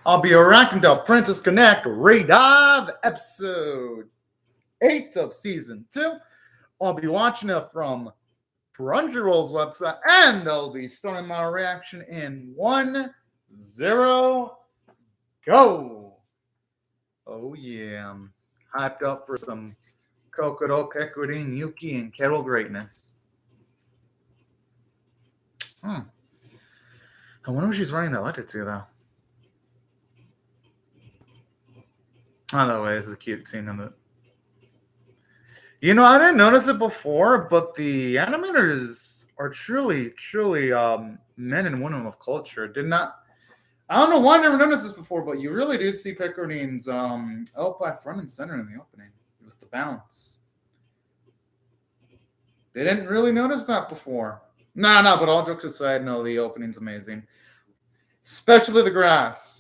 I'll be reacting to Princess Connect Redive episode 8 of season 2. I'll be watching it from Crunchyroll's website, and I'll be starting my reaction in 1-0 go. Oh yeah, I'm hyped up for some Kokoro, Kekurin, Yuki, and Kettle greatness. I wonder who she's writing that letter to, though. Oh, no way, this is a cute scene of it. You know, I didn't notice it before, but the animators are truly men and women of culture. I don't know why I never noticed this before, but you really do see Pekkarin's Opie front and center in the opening with the bounce. They didn't really notice that before. No, but all jokes aside, no, the opening's amazing. Especially the grass.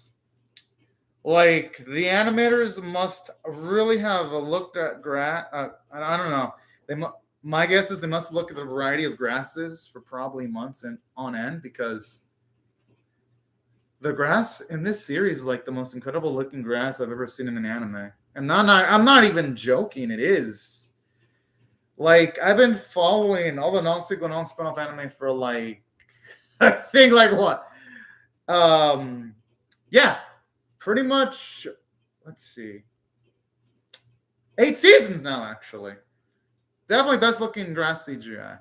Like, the animators must really have looked at grass. I don't know. My guess is they must look at the variety of grasses for probably months and on end, because the grass in this series is like the most incredible looking grass I've ever seen in an anime. And I'm not even joking. It is. Like, I've been following all the non-sequel, non-spin-off anime for like, I think like what? Yeah, pretty much, let's see, 8 seasons now, actually. Definitely best looking grass CGI.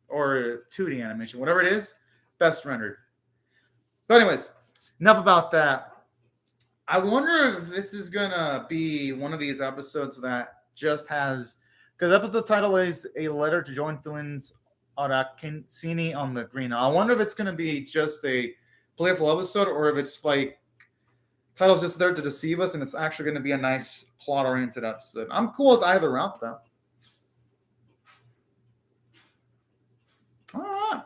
Or 2D animation, whatever it is, best rendered. But anyways, enough about that. I wonder if this is gonna be one of these episodes that just has, because episode title is A Letter to Join Feelings Arakinsini on the Green. I wonder if it's gonna be just a playful episode, or if it's like title's just there to deceive us and it's actually gonna be a nice plot oriented episode. I'm cool with either route though. All right.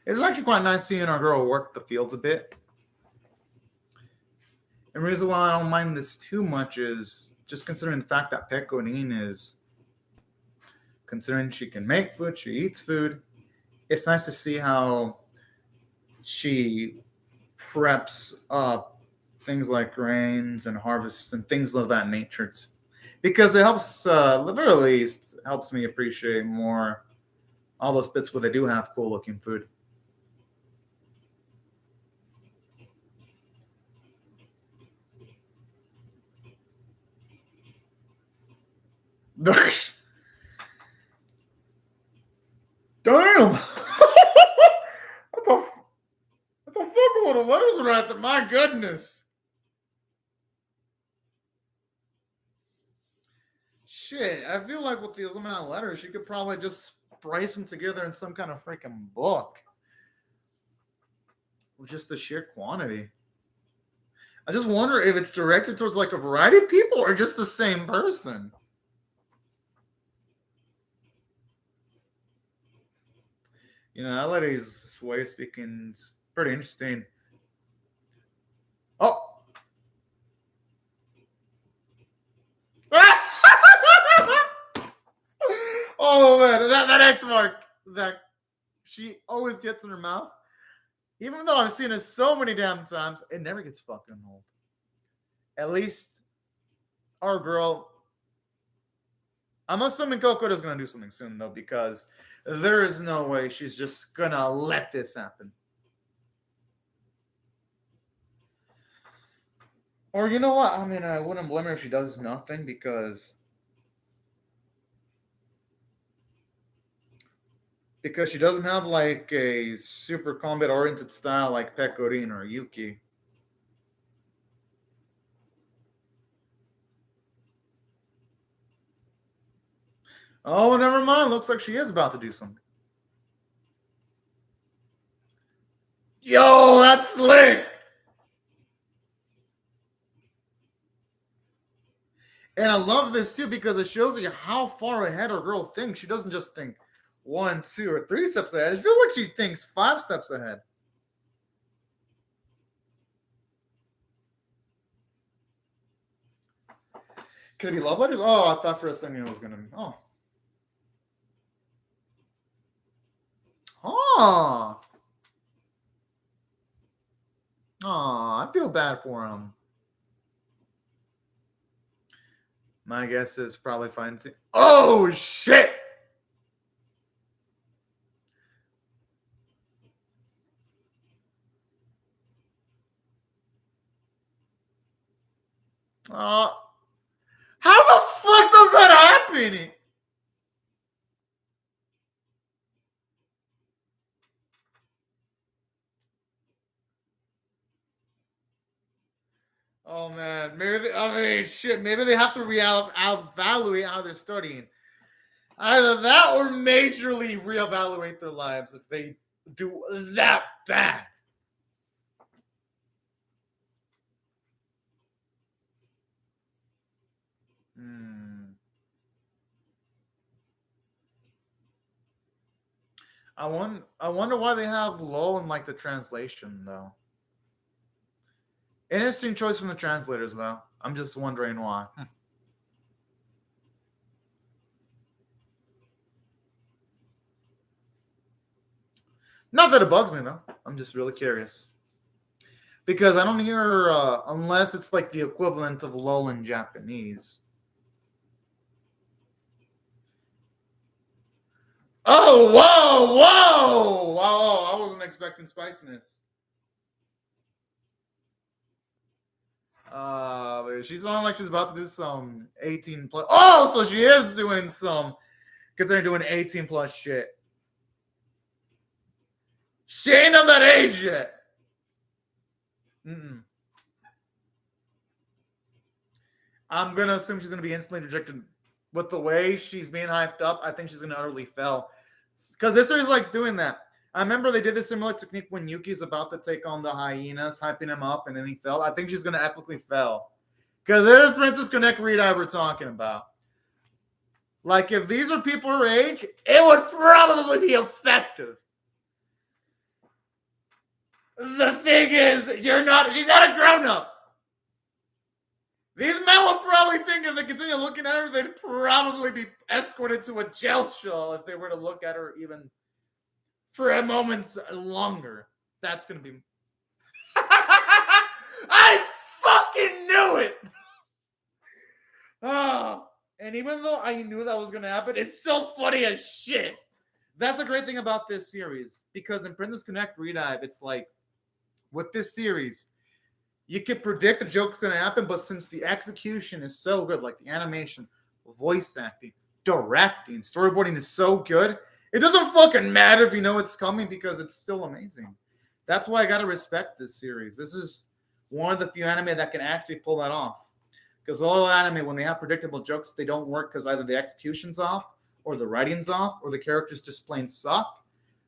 It's actually quite nice seeing our girl work the fields a bit. And the reason why I don't mind this too much is just considering the fact that Pekkonin is, considering she can make food, she eats food. It's nice to see how she preps up things like grains and harvests and things of that nature. Because it helps, at the very least, helps me appreciate more all those bits where they do have cool looking food. Damn! What the fuck are the letters right there? My goodness. Shit, I feel like with these amount of letters, you could probably just splice them together in some kind of freaking book. With just the sheer quantity. I just wonder if it's directed towards like a variety of people or just the same person. You know, that lady's sway speaking's pretty interesting. Oh. Oh man, that X mark that she always gets in her mouth. Even though I've seen it so many damn times, it never gets fucking old. At least our girl. I'm assuming Kokoro's gonna do something soon though, because there is no way she's just gonna let this happen. Or you know what? I mean, I wouldn't blame her if she does nothing, because she doesn't have like a super combat oriented style like Pekkorin or Yuki. Oh, never mind. Looks like she is about to do something. Yo, that's slick. And I love this too, because it shows you how far ahead our girl thinks. She doesn't just think 1, 2, or 3 steps ahead. It feels like she thinks 5 steps ahead. Could it be love letters? Oh, I thought for a second it was gonna be. Oh. Oh. I feel bad for him. My guess is probably fine. Oh, shit! How the fuck does that happen? Oh man, maybe maybe they have to evaluate how they're studying. Either that or majorly reevaluate their lives if they do that bad. I wonder why they have low in like the translation though. Interesting choice from the translators though. I'm just wondering why. Not that it bugs me though. I'm just really curious. Because I don't hear unless it's like the equivalent of lull in Japanese. Oh, whoa! I wasn't expecting spiciness. She's on like she's about to do some 18 plus. Oh, so she is doing some. Considering doing 18 plus shit. She ain't of that age yet. I'm gonna assume she's gonna be instantly rejected. With the way she's being hyped up, I think she's gonna utterly fail. Because this is like doing that. I remember they did this similar technique when Yuki's about to take on the hyenas, hyping him up, and then he fell. I think she's gonna epically fail. Because it is Princess Connect Reed-Eye we're talking about. Like, if these are people her age, it would probably be effective. The thing is, she's not a grown-up. These men will probably think if they continue looking at her, they'd probably be escorted to a jail cell if they were to look at her even for a moment longer. That's going to be... I fucking knew it! And even though I knew that was going to happen, it's still funny as shit. That's the great thing about this series. Because in Princess Connect Reed-Eye, it's like, with this series, you can predict a joke's going to happen, but since the execution is so good, like the animation, voice acting, directing, storyboarding is so good, it doesn't fucking matter if you know it's coming because it's still amazing. That's why I got to respect this series. This is one of the few anime that can actually pull that off. Because all anime, when they have predictable jokes, they don't work because either the execution's off, or the writing's off, or the characters just plain suck.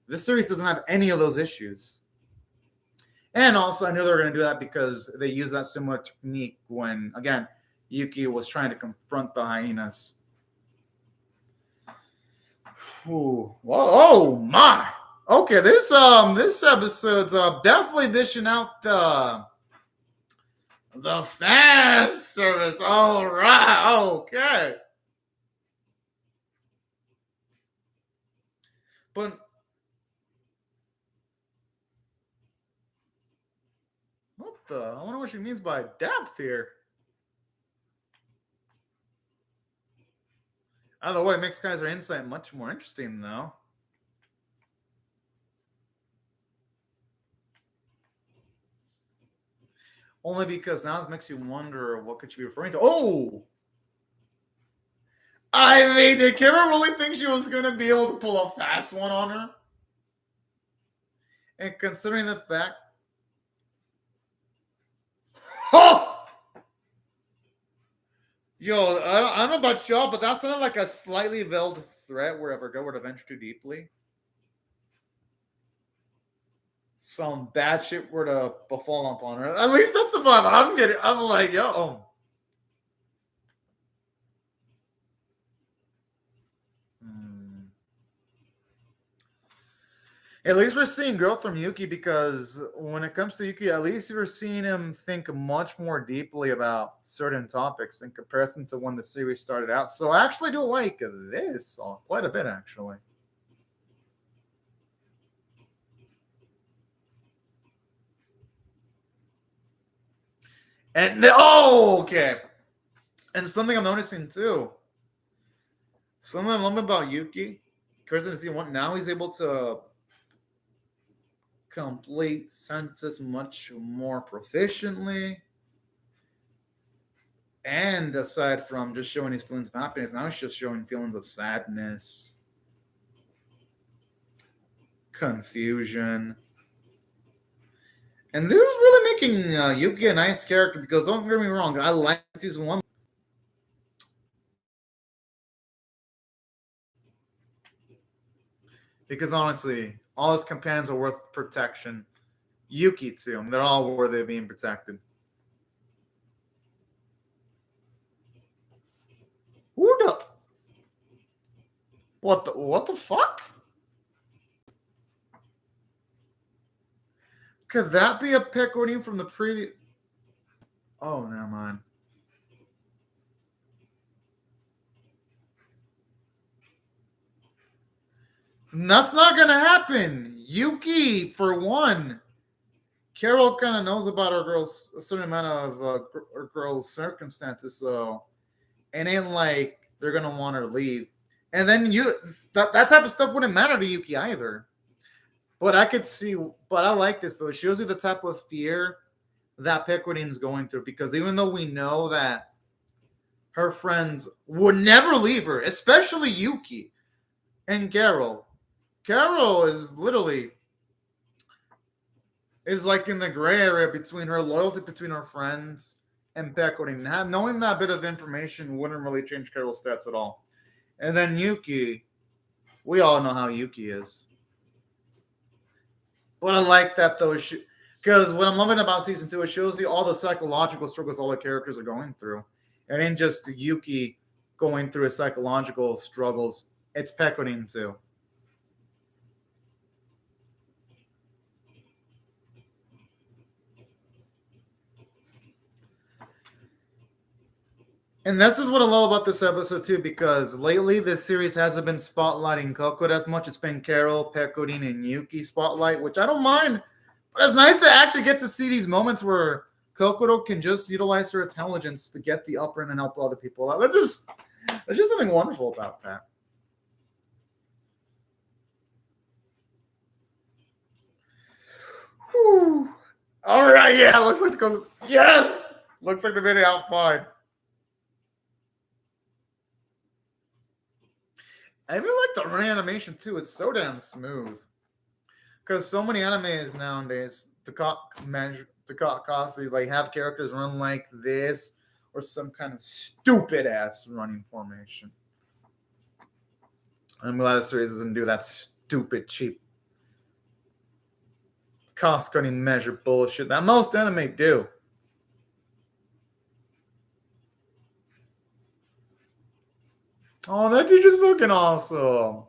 This series doesn't have any of those issues. And also, I knew they were going to do that because they used that similar technique when, again, Yuki was trying to confront the hyenas. Ooh. Oh my! Okay, this episode's definitely dishing out the fan service. All right, okay. But I wonder what she means by depth here. Either way, it makes Kaiser Insight much more interesting, though. Only because now it makes you wonder what could she be referring to. Oh! I mean, did Kara really think she was going to be able to pull a fast one on her? And considering the fact... Oh! Yo, I don't know about y'all, but that sounded like a slightly veiled threat where if her girl were to venture too deeply, some bad shit were to befall upon her. At least that's the vibe I'm getting. I'm like, yo. At least we're seeing growth from Yuki because when it comes to Yuki, at least we're seeing him think much more deeply about certain topics in comparison to when the series started out. So I actually do like this quite a bit, actually. And okay. And something I'm noticing too. Something I love about Yuki, because in season 1, now he's able to complete sentences much more proficiently. And aside from just showing his feelings of happiness, now he's just showing feelings of sadness, confusion. And this is really making Yuki a nice character, because don't get me wrong, I like season 1. Because honestly, all his companions are worth protection. Yuki too. They're all worthy of being protected. Who the? What the fuck? Could that be a pickering from the previous? Oh, never mind. That's not gonna happen. Yuki, for one, Carol kind of knows about a certain amount of her girl's circumstances, so it ain't like they're gonna want her to leave. And then that type of stuff wouldn't matter to Yuki either. But I like this though. It shows you the type of fear that Pickarding's going through, because even though we know that her friends would never leave her, especially Yuki and Carol. Carol is like in the gray area between her loyalty between her friends and Pickarding. Knowing that bit of information wouldn't really change Carol's stats at all. And then Yuki, we all know how Yuki is. But I like that though, because what I'm loving about season 2, it shows you all the psychological struggles all the characters are going through. It ain't just Yuki going through his psychological struggles. It's Pickarding too. And this is what I love about this episode too, because lately this series hasn't been spotlighting Coco as much. It's been Carol, Pickarding, and Yuki spotlight, which I don't mind. But it's nice to actually get to see these moments where Kokoro can just utilize her intelligence to get the upper end and help other people out. There's just something wonderful about that. Whew. All right, yeah, looks like the coast. Yes, looks like the video out fine. I really like the animation too. It's so damn smooth. Because so many animes nowadays, the like have characters run like this, or some kind of stupid ass running formation. I'm glad the series doesn't do that stupid, cheap, cost cutting measure bullshit that most anime do. Oh, that teacher's fucking awesome.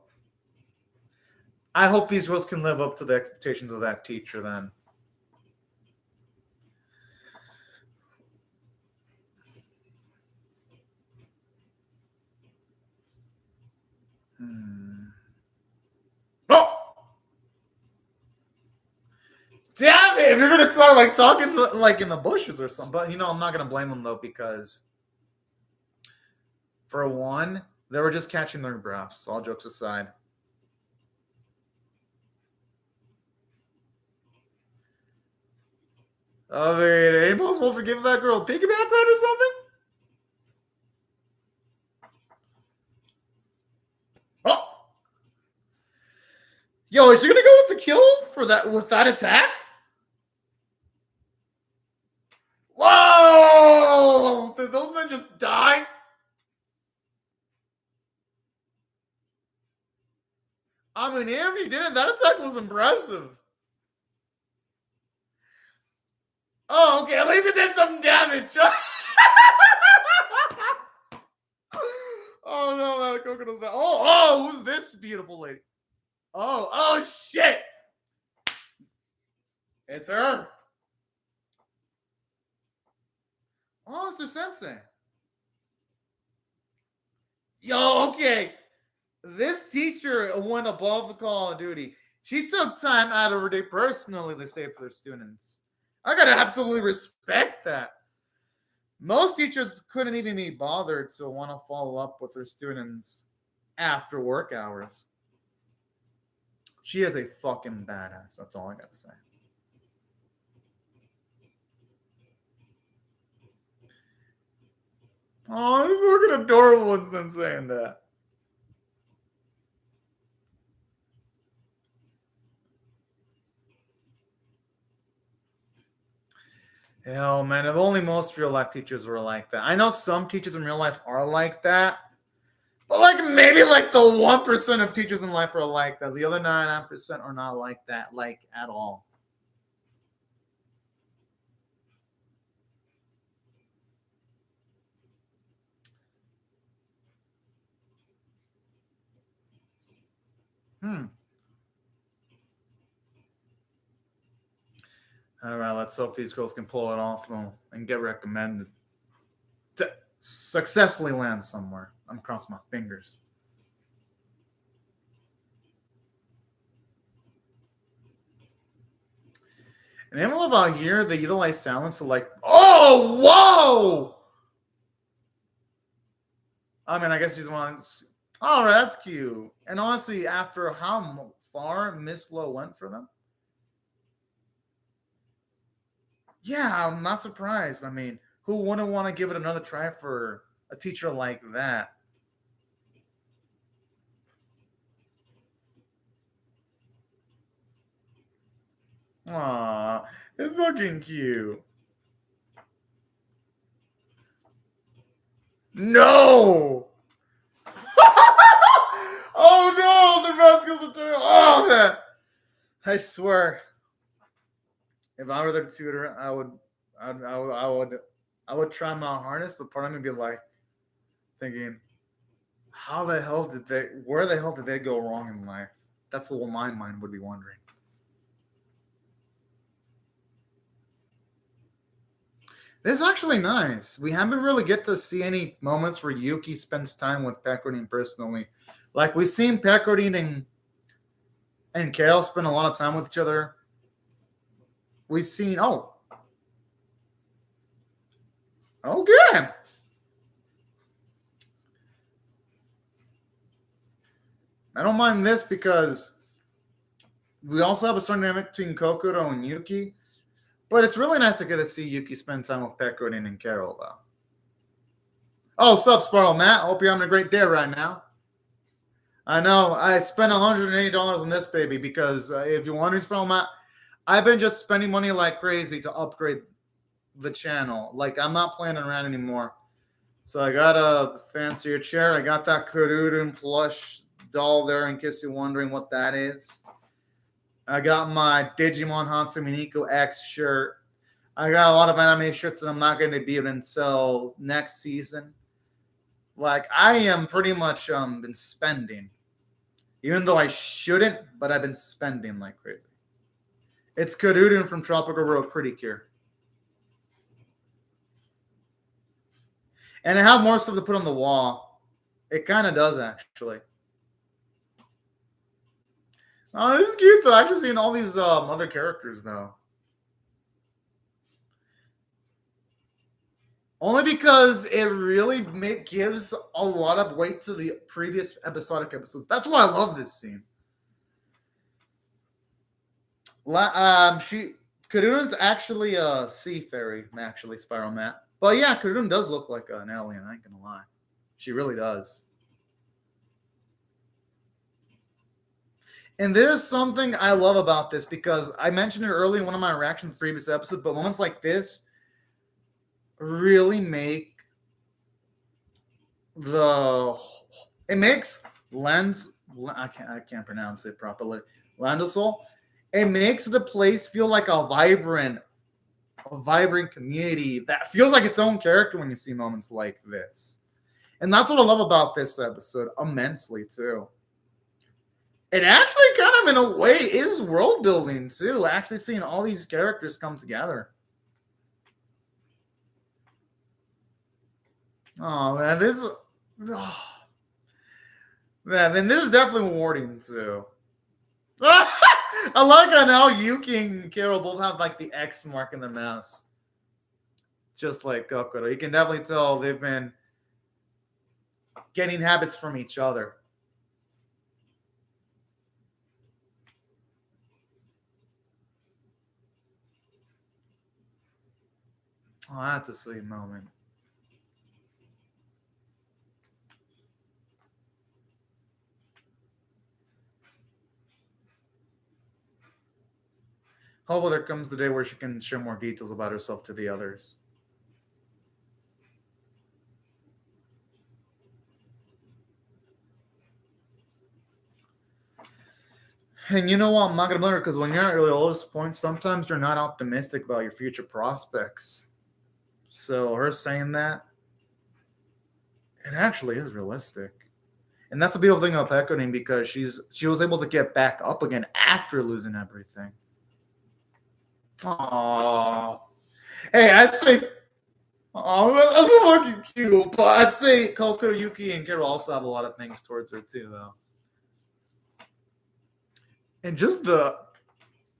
I hope these girls can live up to the expectations of that teacher then. Oh! Damn it! If you're gonna talking like in the bushes or something, but I'm not gonna blame them though, because for one, they were just catching their breaths. All jokes aside. I mean, ain't it possible to forgive that girl piggyback ride or something? Oh, yo, is she gonna go with the kill with that attack? Whoa! Did those men just die? I mean, if he didn't, that attack was impressive. Oh, okay, at least it did some damage. Oh no, that coconut's bad. Oh, who's this beautiful lady? Oh, shit! It's her. Oh, it's the sensei. Yo, okay. This teacher went above the call of duty. She took time out of her day personally to save their students. I gotta absolutely respect that. Most teachers couldn't even be bothered to want to follow up with their students after work hours. She is a fucking badass. That's all I gotta say. Oh, it's fucking adorable when them saying that. Hell, man, if only most real life teachers were like that. I know some teachers in real life are like that, but like maybe like the 1% of teachers in life are like that. The other 99% are not like that, like at all. All right, let's hope these girls can pull it off and get recommended to successfully land somewhere. I'm crossing my fingers. And I love out here they utilize silence to like, oh, whoa! I mean, I guess she's one. Oh, that's cute. And honestly, after how far Miss Lowe went for them, yeah, I'm not surprised. I mean, who wouldn't want to give it another try for a teacher like that? Aw, it's fucking cute. No! Oh no, the basket's are terrible. Oh man. I swear. If I were the tutor, I would try my hardest, but part of me would be like thinking, where the hell did they go wrong in life? That's what my mind would be wondering. This is actually nice. We haven't really get to see any moments where Yuki spends time with Peckerdine personally. Like we've seen Peckerdine and Carol spend a lot of time with each other. We've seen good. I don't mind this because we also have a strong dynamic between Kokoro and Yuki. But it's really nice to get to see Yuki spend time with Peckerdine and Carol, though. Oh, sup, Sparrow Matt? Hope you're having a great day right now. I know. I spent $180 on this baby because if you're wondering, Sparrow Matt, I've been just spending money like crazy to upgrade the channel. Like, I'm not playing around anymore. So I got a fancier chair. I got that Kurudun plush doll there in case you're wondering what that is. I got my Digimon Hatsune Miku X shirt. I got a lot of anime shirts that I'm not going to be able to sell next season. Like, I am pretty much been spending. Even though I shouldn't, but I've been spending like crazy. It's Kurudun from Tropical World Pretty Cure. And I have more stuff to put on the wall. It kind of does, actually. Oh, this is cute, though. I've actually seen all these other characters, though. Only because it really gives a lot of weight to the previous episodic episodes. That's why I love this scene. Kurudun's actually a sea fairy, actually, Spiral Matt. But yeah, Kurudun does look like an alien, I ain't gonna lie. She really does. And there's something I love about this because I mentioned it earlier in one of my reactions to the previous episode, but moments like this really make it makes I can't pronounce it properly. Landosol. It makes the place feel like a vibrant community that feels like its own character when you see moments like this. And that's what I love about this episode immensely too. It actually kind of in a way is world building too, actually seeing all these characters come together. Oh man, this is definitely rewarding too. I like how now Yuki and Carol both have like the X mark in their mouths. just like Kokoro. You can definitely tell they've been getting habits from each other. Oh, that's a sweet moment. Hopefully there comes the day where she can share more details about herself to the others. And you know what? I'm not gonna blame her because when you're at your lowest point, sometimes you're not optimistic about your future prospects. So her saying that, it actually is realistic. And that's the beautiful thing about Pekkonen because she was able to get back up again after losing everything. Aww. Hey, I'd say that's fucking cute, but I'd say Kokoro, Yuki, and Kira also have a lot of things towards her too, though. And just the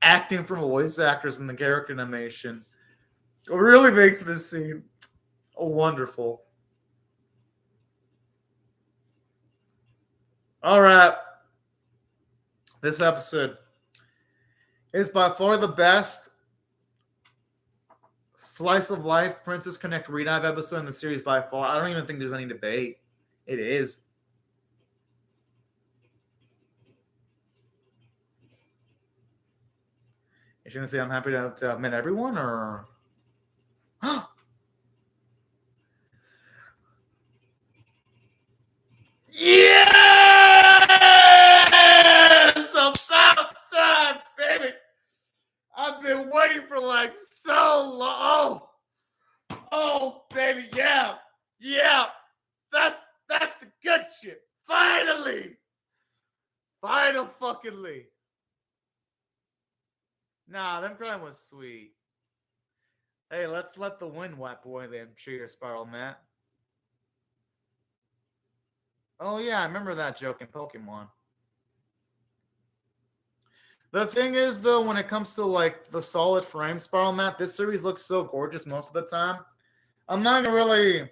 acting from voice actors and the character animation really makes this scene wonderful. All right. This episode is by far the best slice of life Princess Connect Redive episode in the series by far. I don't even think there's any debate. It is. Is she gonna say I'm happy to have met everyone, or yes, about time, baby. I've been waiting for like so long. Oh, baby, yeah, that's the good shit. Finally, fuckingly. Nah, them crying was sweet. Hey, let's let the wind wipe away them trigger spiral, Matt. Oh yeah, I remember that joke in Pokemon. The thing is, though, when it comes to like the solid frame spiral map, this series looks so gorgeous most of the time. I'm not gonna really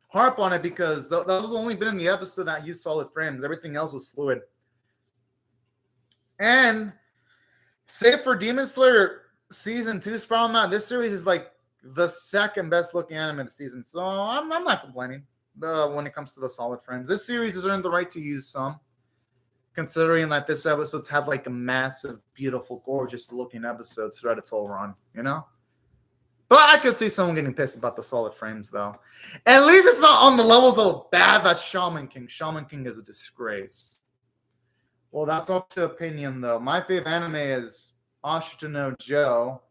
harp on it because that was only been in the episode that used solid frames. Everything else was fluid. And save for Demon Slayer season 2 spiral map, this series is like the second best looking anime of the season. So I'm not complaining when it comes to the solid frames. This series has earned the right to use some, considering that this episode's had like a massive, beautiful, gorgeous looking episodes throughout its whole run, you know? But I could see someone getting pissed about the solid frames, though. At least it's not on the levels of bad that Shaman King. Shaman King is a disgrace. Well, that's up to opinion, though. My favorite anime is Ashita no Joe,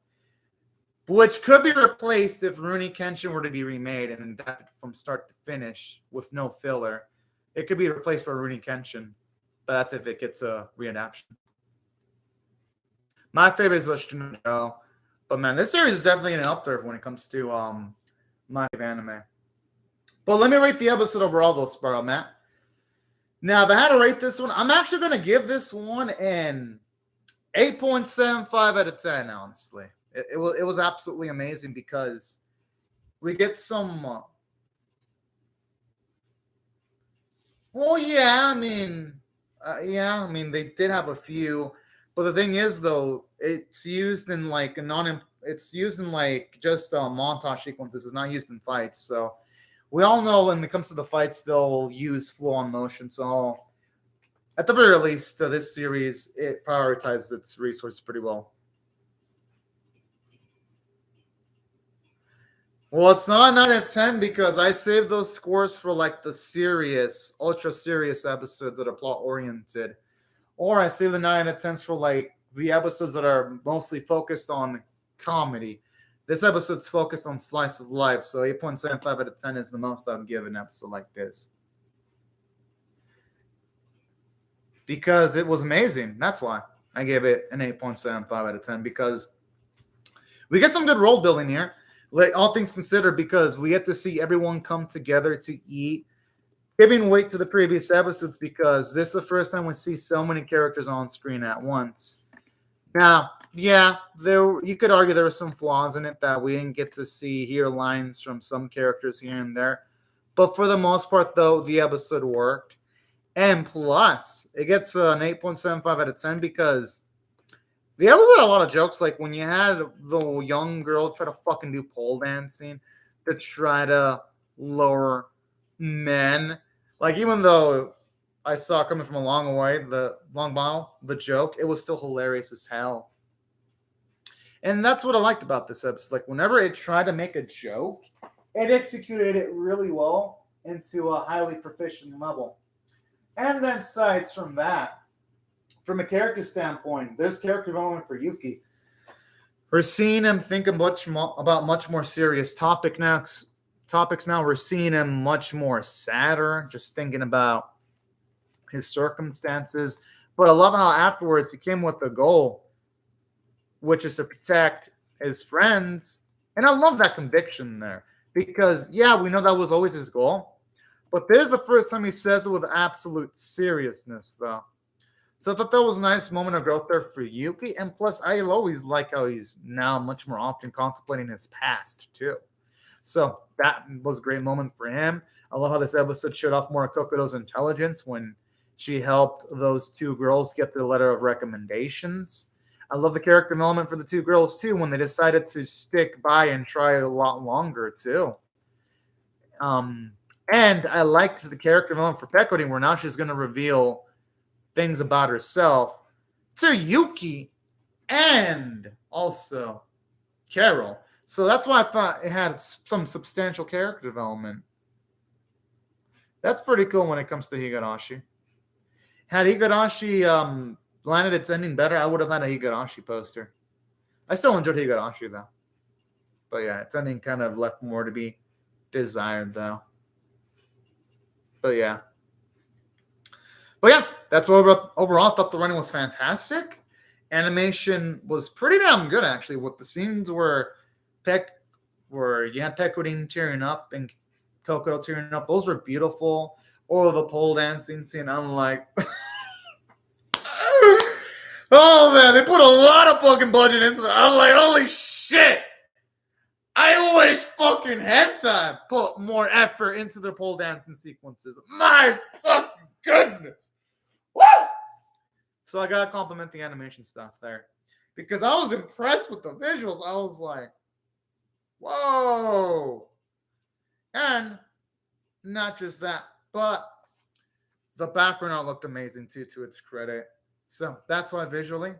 which could be replaced if Rurouni Kenshin were to be remade and adapted from start to finish with no filler. It could be replaced by Rurouni Kenshin, but that's if it gets a readaptation. My favorite is Ashita no Joe. But man, this series is definitely an up there when it comes to my anime. But let me rate the episode overall, though, Sparrow, Matt. Now, if I had to rate this one, I'm actually going to give this one an 8.75 out of 10, honestly. It was absolutely amazing because we get some... well, yeah, I mean, they did have a few... but the thing is, though, it's used in like it's used in like just montage sequences. It's not used in fights. So we all know when it comes to the fights, they'll use flow-on motion. So at the very least, this series, it prioritizes its resources pretty well. Well, it's not 9 out of 10 because I saved those scores for like the serious, ultra serious episodes that are plot oriented. Or I save the 9 out of 10s for like the episodes that are mostly focused on comedy. This episode's focused on slice of life, so 8.75 out of 10 is the most I would give an episode like this. Because it was amazing. That's why I gave it an 8.75 out of 10, because we get some good world building here, like all things considered, because we get to see everyone come together to eat, giving weight to the previous episodes, because this is the first time we see so many characters on screen at once. Now, Yeah, you could argue there were some flaws in it that we didn't get to hear lines from some characters here and there. But for the most part, though, the episode worked. And plus, it gets an 8.75 out of 10 because the episode had a lot of jokes. Like when you had the young girl try to fucking do pole dancing to try to lure men. Like, even though I saw coming from a long way, the long mile, the joke, it was still hilarious as hell. And that's what I liked about this episode. Like, whenever it tried to make a joke, it executed it really well into a highly proficient level. And then, sides from that, from a character standpoint, there's character development for Yuki. We're seeing him think about much more serious topics now. We're seeing him much more sadder, just thinking about his circumstances. But I love how afterwards he came with a goal, which is to protect his friends. And I love that conviction there. Because, yeah, we know that was always his goal. But this is the first time he says it with absolute seriousness, though. So I thought that was a nice moment of growth there for Yuki. And plus, I always like how he's now much more often contemplating his past, too. So that was a great moment for him. I love how this episode showed off more of Kokodo's intelligence when she helped those two girls get their letter of recommendations. I love the character development for the two girls, too, when they decided to stick by and try a lot longer, too. And I liked the character development for Pecodine, where now she's going to reveal things about herself to Yuki and also Carol. So that's why I thought it had some substantial character development. That's pretty cool when it comes to Higurashi. Had Higurashi landed its ending better, I would have had a Higurashi poster. I still enjoyed Higurashi, though. But yeah, its ending kind of left more to be desired, though. But yeah, that's what overall. I thought the running was fantastic. Animation was pretty damn good, actually. With the scenes where you had Pecodine tearing up and Kokodo tearing up, those were beautiful. Or the pole dancing scene, I'm like, oh man, they put a lot of fucking budget into that. I'm like, holy shit! I wish fucking Hentai put more effort into their pole dancing sequences. My fucking goodness. Woo! So I gotta compliment the animation stuff there. Because I was impressed with the visuals. I was like, whoa. And not just that, but the background art looked amazing too, to its credit. So that's why visually,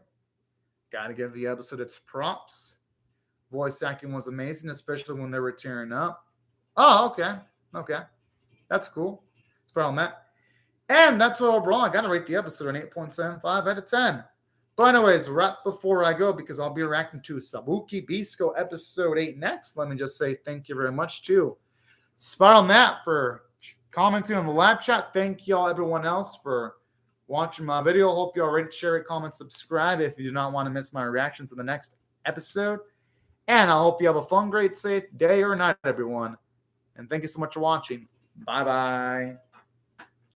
gotta give the episode its props. Voice acting was amazing, especially when they were tearing up. Oh, okay. Okay. That's cool. That's what I meant. And that's all overall. I got to rate the episode an 8.75 out of 10. But anyways, right before I go, because I'll be reacting to Sabuki Bisco episode 8 next, let me just say thank you very much to Spiral Matt for commenting on the live chat. Thank y'all, everyone else, for watching my video. Hope y'all rate, share, comment, subscribe if you do not want to miss my reaction to the next episode. And I hope you have a fun, great, safe day or night, everyone. And thank you so much for watching. Bye-bye.